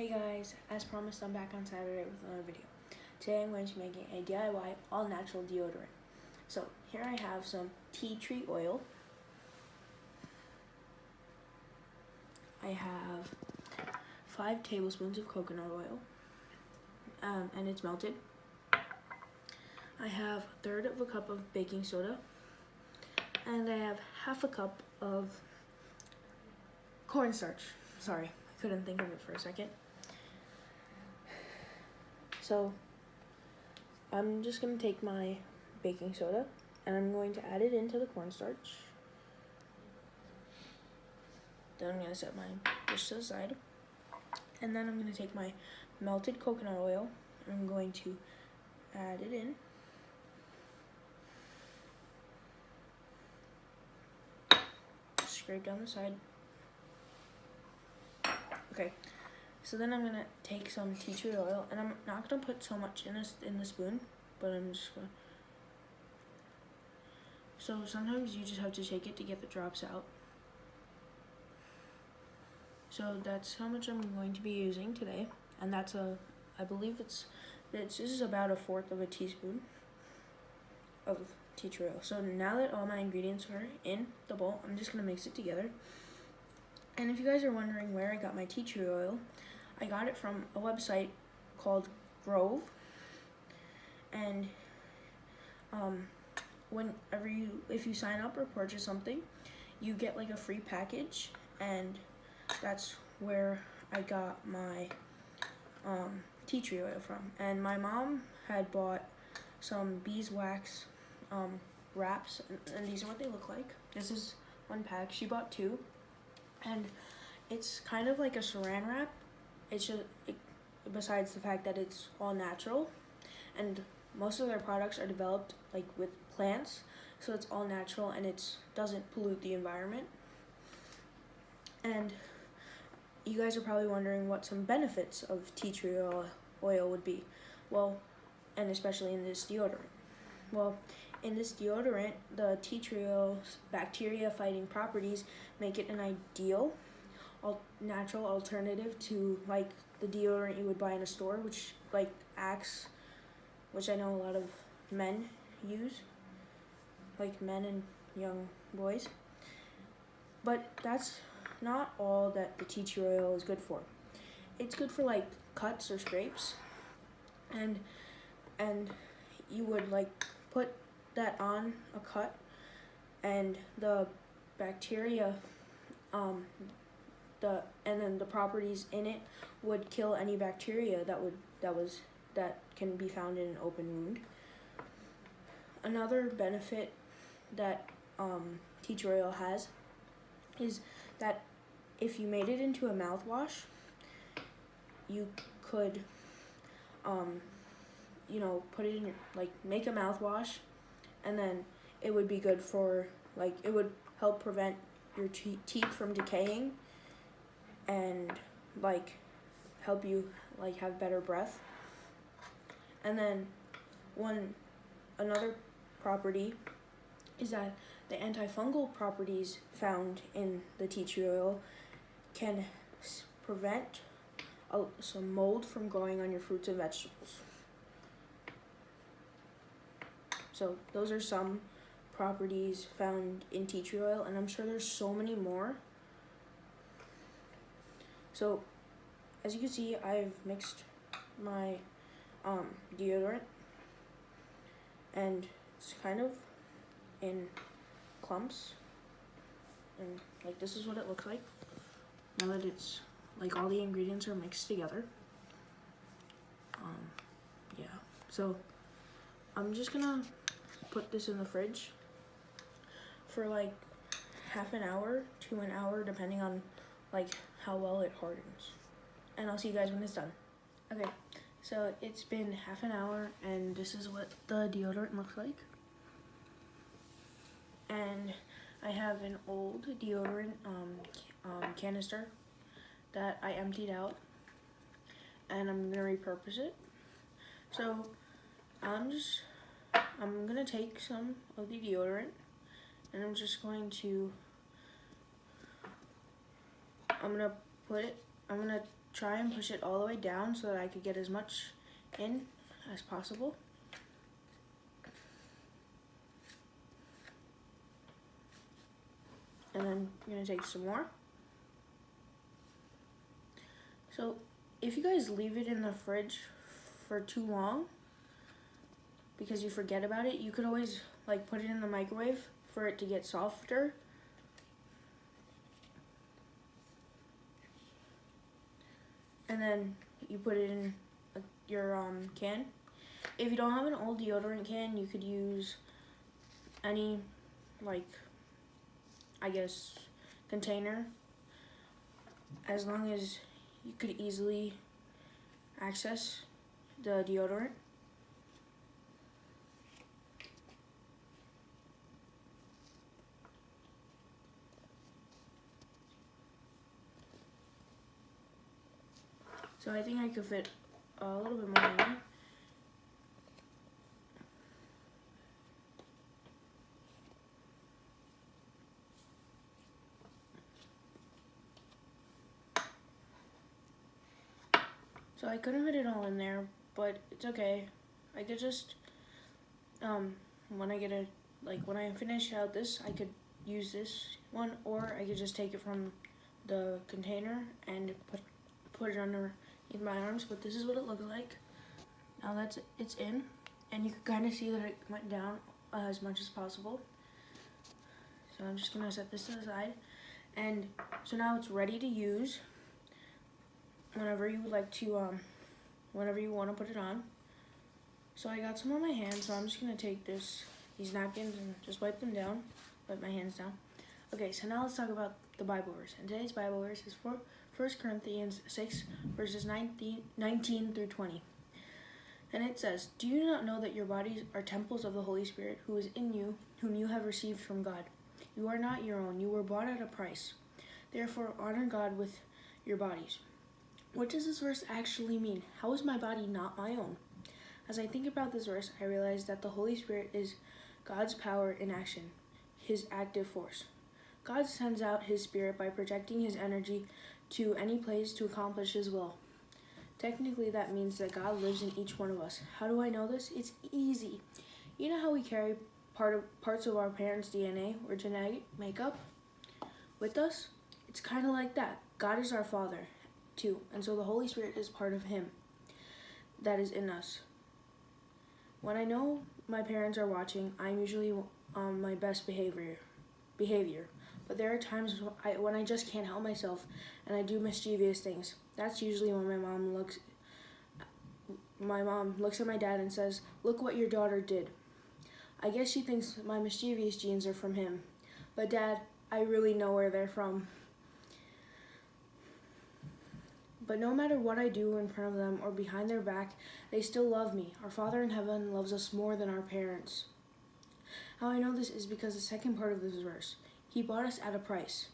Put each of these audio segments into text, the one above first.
Hey guys, as promised, I'm back on Saturday with another video. Today I'm going to be making a DIY all-natural deodorant. So here I have some tea tree oil. I have 5 tablespoons of coconut oil, and it's melted. I have 1/3 of a cup of baking soda, and I have 1/2 cup of cornstarch. Sorry, I couldn't think of it for a second. So I'm just going to take my baking soda and I'm going to add it into the cornstarch. Then I'm going to set my dish to the side. And then I'm going to take my melted coconut oil and I'm going to add it in. Scrape down the side. Okay. So then I'm going to take some tea tree oil, and I'm not going to put so much in the spoon, but I'm just going to... So sometimes you just have to shake it to get the drops out. So that's how much I'm going to be using today, and that's I believe this is about 1/4 of a teaspoon of tea tree oil. So now that all my ingredients are in the bowl, I'm just going to mix it together. And if you guys are wondering where I got my tea tree oil, I got it from a website called Grove, and if you sign up or purchase something, you get like a free package, and that's where I got my tea tree oil from. And my mom had bought some beeswax wraps, and these are what they look like. This is 1 pack. She bought 2, and it's kind of like a saran wrap. It's just, besides the fact that it's all natural, and most of their products are developed like with plants, so it's all natural and it doesn't pollute the environment. And you guys are probably wondering what some benefits of tea tree oil would be. Well, and especially in this deodorant. Well, in this deodorant, the tea tree oil's bacteria-fighting properties make it an ideal natural alternative to like the deodorant you would buy in a store, which like Axe, which I know a lot of men use, like men and young boys. But that's not all that the tea tree oil is good for. It's good for like cuts or scrapes, and you would like put that on a cut, and the bacteria and then the properties in it would kill any bacteria that can be found in an open wound. Another benefit that tea tree oil has is that if you made it into a mouthwash, you could put it in your, like, make a mouthwash, and then it would be good for, like, it would help prevent your teeth from decaying and like help you like have better breath. And then another property is that the antifungal properties found in the tea tree oil can prevent some mold from growing on your fruits and vegetables. So those are some properties found in tea tree oil, and I'm sure there's so many more. So as you can see, I've mixed my deodorant, and it's kind of in clumps, and like this is what it looks like now that it's like all the ingredients are mixed together. Yeah, so I'm just gonna put this in the fridge for like 1/2 hour to an hour, depending on like how well it hardens. And I'll see you guys when it's done. Okay, so it's been 1/2 hour, and this is what the deodorant looks like. And I have an old deodorant canister that I emptied out, and I'm gonna repurpose it. So I'm gonna take some of the deodorant, and I'm just going to I'm gonna try and push it all the way down so that I could get as much in as possible. And then you're gonna take some more. So if you guys leave it in the fridge for too long because you forget about it, you could always like put it in the microwave for it to get softer. And then you put it in your can. If you don't have an old deodorant can, you could use any, like, I guess, container, as long as you could easily access the deodorant. So I think I could fit a little bit more in there. So I couldn't fit it all in there, but it's okay. I could just, when I finish out this, I could use this one, or I could just take it from the container and put it underneath my arms. But this is what it looks like. Now it's in, and you can kind of see that it went down as much as possible. So I'm just gonna set this to the side, and so now it's ready to use whenever you would like to, whenever you want to put it on. So I got some on my hands, so I'm just gonna take these napkins and just wipe them down, wipe my hands down. Okay, so now let's talk about the Bible verse. And today's Bible verse is 1 Corinthians 6, verses 19 through 20. And it says, "Do you not know that your bodies are temples of the Holy Spirit, who is in you, whom you have received from God? You are not your own, you were bought at a price. Therefore honor God with your bodies." What does this verse actually mean? How is my body not my own? As I think about this verse, I realize that the Holy Spirit is God's power in action, his active force. God sends out his Spirit by projecting his energy to any place to accomplish his will. Technically, that means that God lives in each one of us. How do I know this? It's easy. You know how we carry parts of our parents' DNA or genetic makeup with us? It's kind of like that. God is our Father, too, and so the Holy Spirit is part of him that is in us. When I know my parents are watching, I'm usually on my best behavior. But there are times when I just can't help myself and I do mischievous things. That's usually when my mom looks at my dad and says, "Look what your daughter did." I guess she thinks my mischievous genes are from him. But Dad, I really know where they're from. But no matter what I do in front of them or behind their back, they still love me. Our Father in heaven loves us more than our parents. How I know this is because the second part of this verse, he bought us at a price.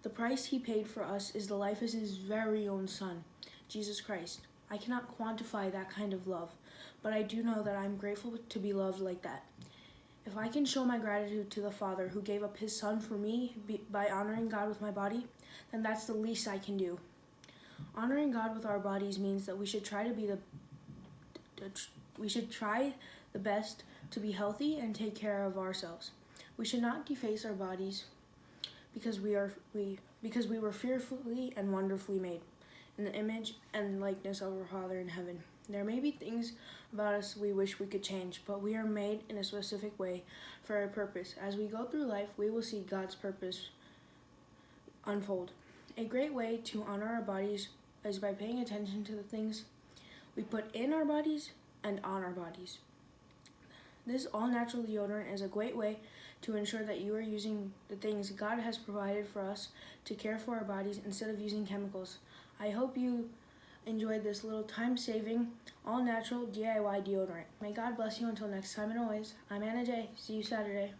The price he paid for us is the life of his very own Son, Jesus Christ. I cannot quantify that kind of love, but I do know that I'm grateful to be loved like that. If I can show my gratitude to the Father who gave up his Son for me by honoring God with my body, then that's the least I can do. Honoring God with our bodies means that we should try the best to be healthy and take care of ourselves. We should not deface our bodies because we were fearfully and wonderfully made in the image and likeness of our Father in heaven. There may be things about us we wish we could change, but we are made in a specific way for a purpose. As we go through life, we will see God's purpose unfold. A great way to honor our bodies is by paying attention to the things we put in our bodies and on our bodies. This all-natural deodorant is a great way to ensure that you are using the things God has provided for us to care for our bodies instead of using chemicals. I hope you enjoyed this little time-saving, all-natural DIY deodorant. May God bless you until next time, and always, I'm Anna J. See you Saturday.